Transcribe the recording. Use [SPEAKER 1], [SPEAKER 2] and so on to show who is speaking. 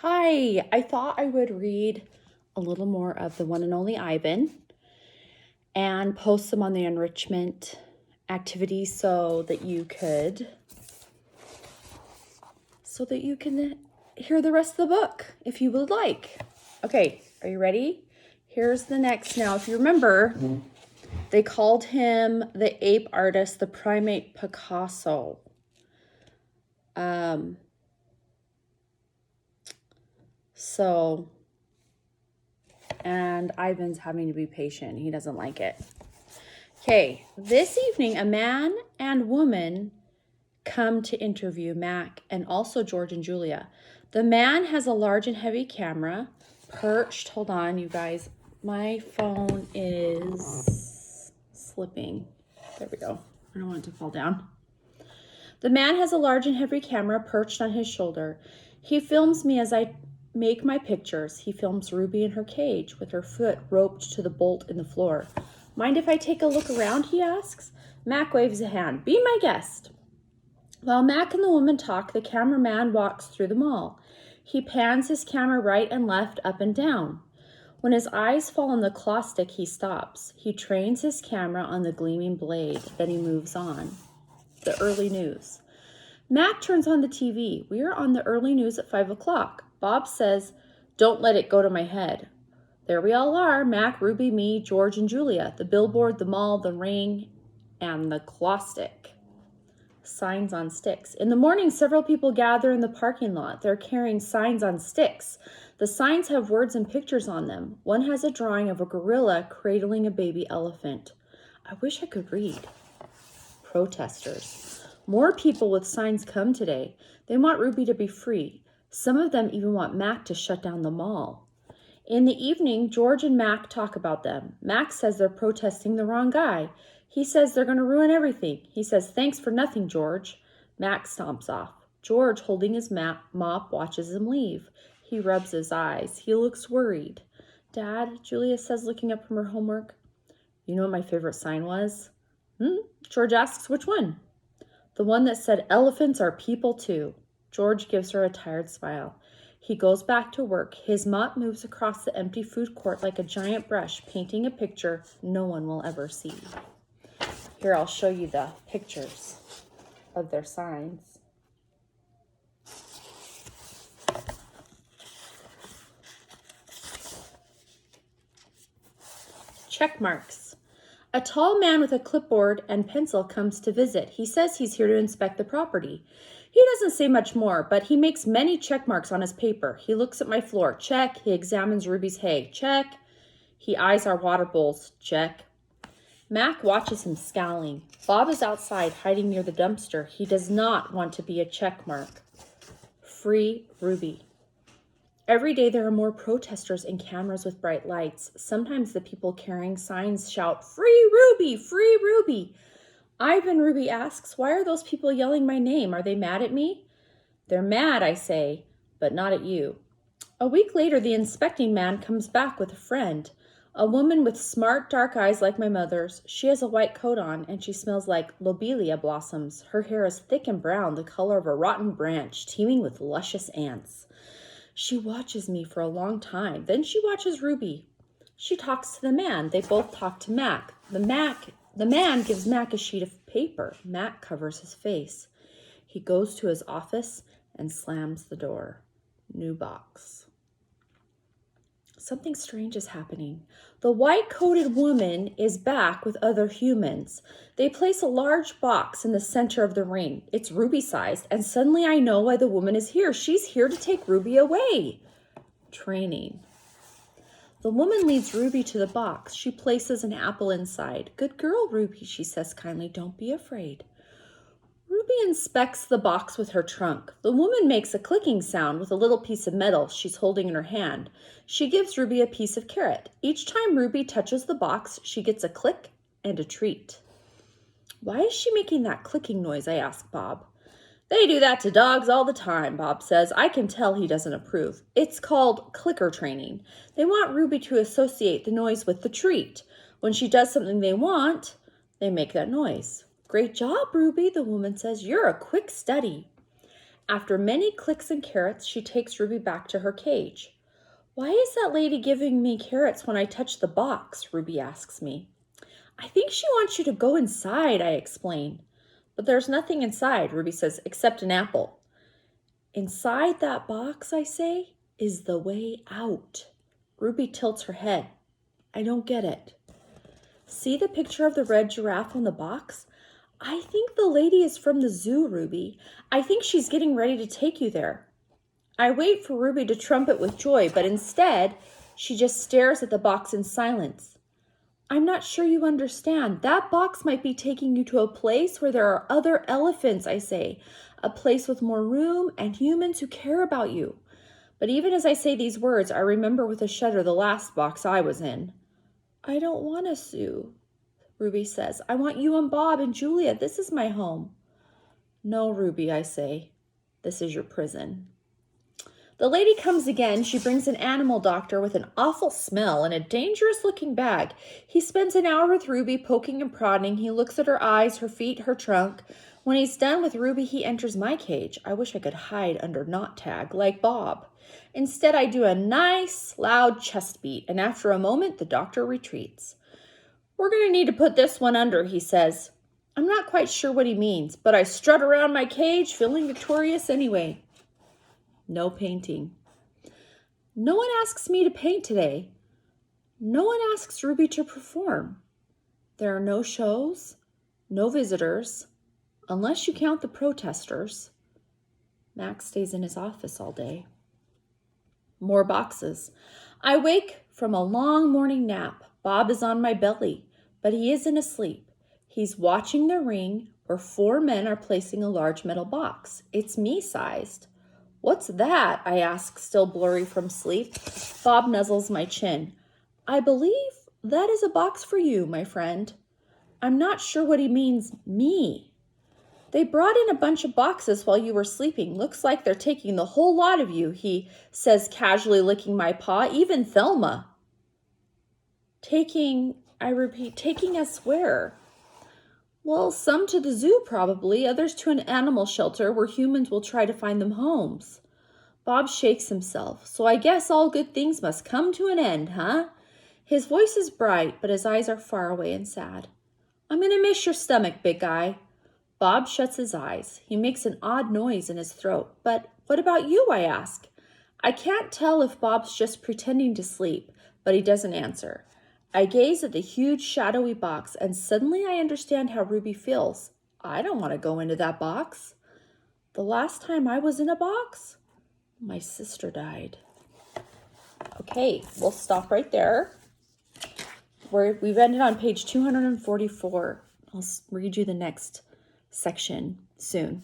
[SPEAKER 1] Hi, I thought I would read a little more of the one and only Ivan and post them on the enrichment activity so that you can hear the rest of the book if you would like. Okay, are you ready? Here's the next. Now, if you remember, they called him the ape artist, the Primate Picasso. And Ivan's having to be patient. He doesn't like it. Okay, this evening, a man and woman come to interview Mac and also George and Julia. The man has a large and heavy camera perched. Hold on, you guys. My phone is slipping. There we go. I don't want it to fall down. The man has a large and heavy camera perched on his shoulder. He films me as I make my pictures. He films Ruby in her cage with her foot roped to the bolt in the floor. Mind if I take a look around, he asks. Mac waves a hand. Be my guest. While Mac and the woman talk, the cameraman walks through the mall. He pans his camera right and left, up and down. When his eyes fall on the claw stick, he stops. He trains his camera on the gleaming blade. Then he moves on. The early news. Mac turns on the TV. We are on the early news at 5 o'clock. Bob says, don't let it go to my head. There we all are, Mac, Ruby, me, George, and Julia. The billboard, the mall, the ring, and the claw stick. Signs on sticks. In the morning, several people gather in the parking lot. They're carrying signs on sticks. The signs have words and pictures on them. One has a drawing of a gorilla cradling a baby elephant. I wish I could read. Protesters. More people with signs come today. They want Ruby to be free. Some of them even want Mac to shut down the mall. In the evening, George and Mac talk about them. Mac says they're protesting the wrong guy. He says they're going to ruin everything. He says, thanks for nothing, George. Mac stomps off. George, holding his mop, watches him leave. He rubs his eyes. He looks worried. Dad, Julia says, looking up from her homework. You know what my favorite sign was? George asks, which one? The one that said, elephants are people too. George gives her a tired smile. He goes back to work. His mop moves across the empty food court like a giant brush, painting a picture no one will ever see. Here, I'll show you the pictures of their signs. Check marks. A tall man with a clipboard and pencil comes to visit. He says he's here to inspect the property. He doesn't say much more, but he makes many check marks on his paper. He looks at my floor. Check. He examines Ruby's hay. Check. He eyes our water bowls. Check. Mac watches him scowling. Bob is outside, hiding near the dumpster. He does not want to be a check mark. Free Ruby. Every day there are more protesters and cameras with bright lights. Sometimes the people carrying signs shout, Free Ruby! Free Ruby! Ivan, Ruby asks, why are those people yelling my name? Are they mad at me? They're mad, I say, but not at you. A week later, the inspecting man comes back with a friend. A woman with smart, dark eyes like my mother's. She has a white coat on, and she smells like lobelia blossoms. Her hair is thick and brown, the color of a rotten branch, teeming with luscious ants. She watches me for a long time. Then she watches Ruby. She talks to the man. They both talk to Mac. The man gives Mac a sheet of paper. Mac covers his face. He goes to his office and slams the door. New box. Something strange is happening. The white-coated woman is back with other humans. They place a large box in the center of the ring. It's Ruby-sized, and suddenly I know why the woman is here. She's here to take Ruby away. Training. The woman leads Ruby to the box. She places an apple inside. Good girl, Ruby, she says kindly. Don't be afraid. Ruby inspects the box with her trunk. The woman makes a clicking sound with a little piece of metal she's holding in her hand. She gives Ruby a piece of carrot. Each time Ruby touches the box, she gets a click and a treat. Why is she making that clicking noise? I ask Bob. They do that to dogs all the time, Bob says. I can tell he doesn't approve. It's called clicker training. They want Ruby to associate the noise with the treat. When she does something they want, they make that noise. Great job, Ruby, the woman says. You're a quick study. After many clicks and carrots, she takes Ruby back to her cage. Why is that lady giving me carrots when I touch the box? Ruby asks me. I think she wants you to go inside, I explain. But there's nothing inside, Ruby says, except an apple. Inside that box, I say, is the way out. Ruby tilts her head. I don't get it. See the picture of the red giraffe on the box? I think the lady is from the zoo, Ruby. I think she's getting ready to take you there. I wait for Ruby to trumpet with joy, but instead, she just stares at the box in silence. I'm not sure you understand. That box might be taking you to a place where there are other elephants, I say. A place with more room and humans who care about you. But even as I say these words, I remember with a shudder the last box I was in. I don't want a zoo, Ruby says. I want you and Bob and Julia. This is my home. No, Ruby, I say. This is your prison. The lady comes again. She brings an animal doctor with an awful smell and a dangerous-looking bag. He spends an hour with Ruby, poking and prodding. He looks at her eyes, her feet, her trunk. When he's done with Ruby, he enters my cage. I wish I could hide under knot tag like Bob. Instead, I do a nice, loud chest beat, and after a moment, the doctor retreats. We're going to need to put this one under, he says. I'm not quite sure what he means, but I strut around my cage, feeling victorious anyway. No painting. No one asks me to paint today. No one asks Ruby to perform. There are no shows, no visitors, unless you count the protesters. Max stays in his office all day. More boxes. I wake from a long morning nap. Bob is on my belly, but he isn't asleep. He's watching the ring where 4 men are placing a large metal box. It's me-sized. What's that? I ask, still blurry from sleep. Bob nuzzles my chin. I believe that is a box for you, my friend. I'm not sure what he means, me. They brought in a bunch of boxes while you were sleeping. Looks like they're taking the whole lot of you, he says, casually licking my paw. Even Thelma. Taking, I repeat, taking us where? Well, some to the zoo probably, others to an animal shelter where humans will try to find them homes. Bob shakes himself. So I guess all good things must come to an end, huh? His voice is bright, but his eyes are far away and sad. I'm going to miss your stomach, big guy. Bob shuts his eyes. He makes an odd noise in his throat. But what about you, I ask. I can't tell if Bob's just pretending to sleep, but he doesn't answer. I gaze at the huge shadowy box, and suddenly I understand how Ruby feels. I don't want to go into that box. The last time I was in a box, my sister died. Okay, we'll stop right there. We've ended on page 244. I'll read you the next section soon.